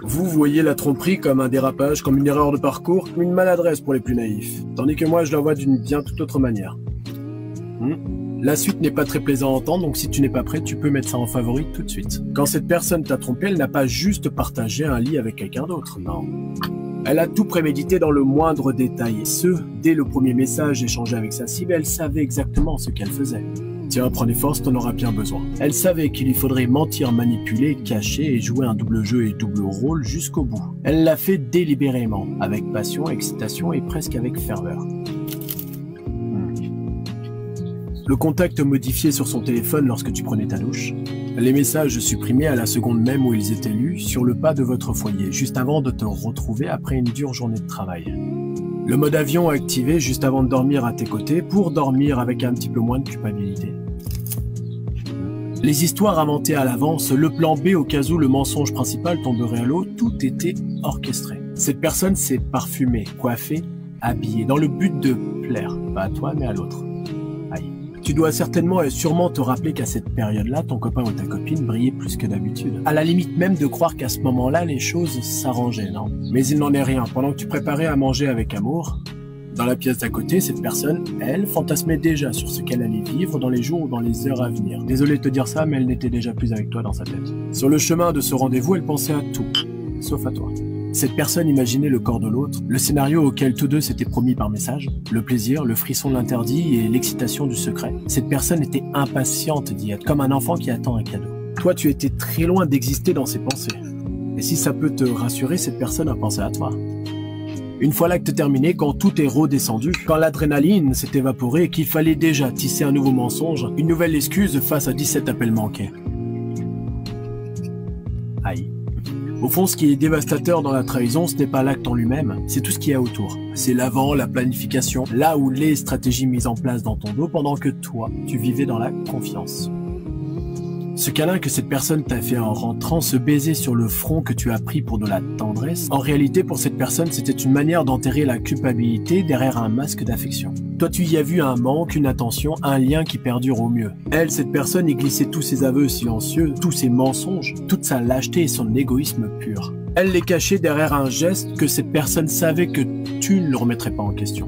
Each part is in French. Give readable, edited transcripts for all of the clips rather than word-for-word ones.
Vous voyez la tromperie comme un dérapage, comme une erreur de parcours, comme une maladresse pour les plus naïfs. Tandis que moi, je la vois d'une bien toute autre manière. La suite n'est pas très plaisante à entendre, donc si tu n'es pas prêt, tu peux mettre ça en favori tout de suite. Quand cette personne t'a trompé, elle n'a pas juste partagé un lit avec quelqu'un d'autre, non. Elle a tout prémédité dans le moindre détail, et ce, dès le premier message échangé avec sa cible, elle savait exactement ce qu'elle faisait. Tiens, prends des forces, t'en auras bien besoin. Elle savait qu'il lui faudrait mentir, manipuler, cacher et jouer un double jeu et double rôle jusqu'au bout. Elle l'a fait délibérément, avec passion, excitation et presque avec ferveur. Le contact modifié sur son téléphone lorsque tu prenais ta douche. Les messages supprimés à la seconde même où ils étaient lus sur le pas de votre foyer, juste avant de te retrouver après une dure journée de travail. Le mode avion activé juste avant de dormir à tes côtés pour dormir avec un petit peu moins de culpabilité. Les histoires inventées à l'avance, le plan B au cas où le mensonge principal tomberait à l'eau, tout était orchestré. Cette personne s'est parfumée, coiffée, habillée, dans le but de plaire, pas à toi mais à l'autre. Aïe. Tu dois certainement et sûrement te rappeler qu'à cette période-là, ton copain ou ta copine brillait plus que d'habitude. À la limite même de croire qu'à ce moment-là, les choses s'arrangeaient, non? Mais il n'en est rien. Pendant que tu préparais à manger avec amour, dans la pièce d'à côté, cette personne, elle, fantasmait déjà sur ce qu'elle allait vivre dans les jours ou dans les heures à venir. Désolé de te dire ça, mais elle n'était déjà plus avec toi dans sa tête. Sur le chemin de ce rendez-vous, elle pensait à tout, sauf à toi. Cette personne imaginait le corps de l'autre, le scénario auquel tous deux s'étaient promis par message, le plaisir, le frisson de l'interdit et l'excitation du secret. Cette personne était impatiente d'y être, comme un enfant qui attend un cadeau. Toi, tu étais très loin d'exister dans ses pensées. Et si ça peut te rassurer, cette personne a pensé à toi. Une fois l'acte terminé, quand tout est redescendu, quand l'adrénaline s'est évaporée et qu'il fallait déjà tisser un nouveau mensonge, une nouvelle excuse face à 17 appels manqués. Aïe. Au fond, ce qui est dévastateur dans la trahison, ce n'est pas l'acte en lui-même, c'est tout ce qu'il y a autour. C'est l'avant, la planification, là où les stratégies mises en place dans ton dos pendant que toi, tu vivais dans la confiance. Ce câlin que cette personne t'a fait en rentrant, ce baiser sur le front que tu as pris pour de la tendresse, en réalité pour cette personne c'était une manière d'enterrer la culpabilité derrière un masque d'affection. Toi tu y as vu un manque, une attention, un lien qui perdure au mieux. Elle, cette personne, y glissait tous ses aveux silencieux, tous ses mensonges, toute sa lâcheté et son égoïsme pur. Elle les cachait derrière un geste que cette personne savait que tu ne le remettrais pas en question.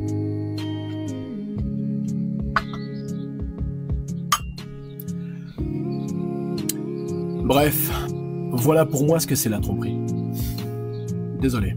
Bref, voilà pour moi ce que c'est la tromperie. Désolé.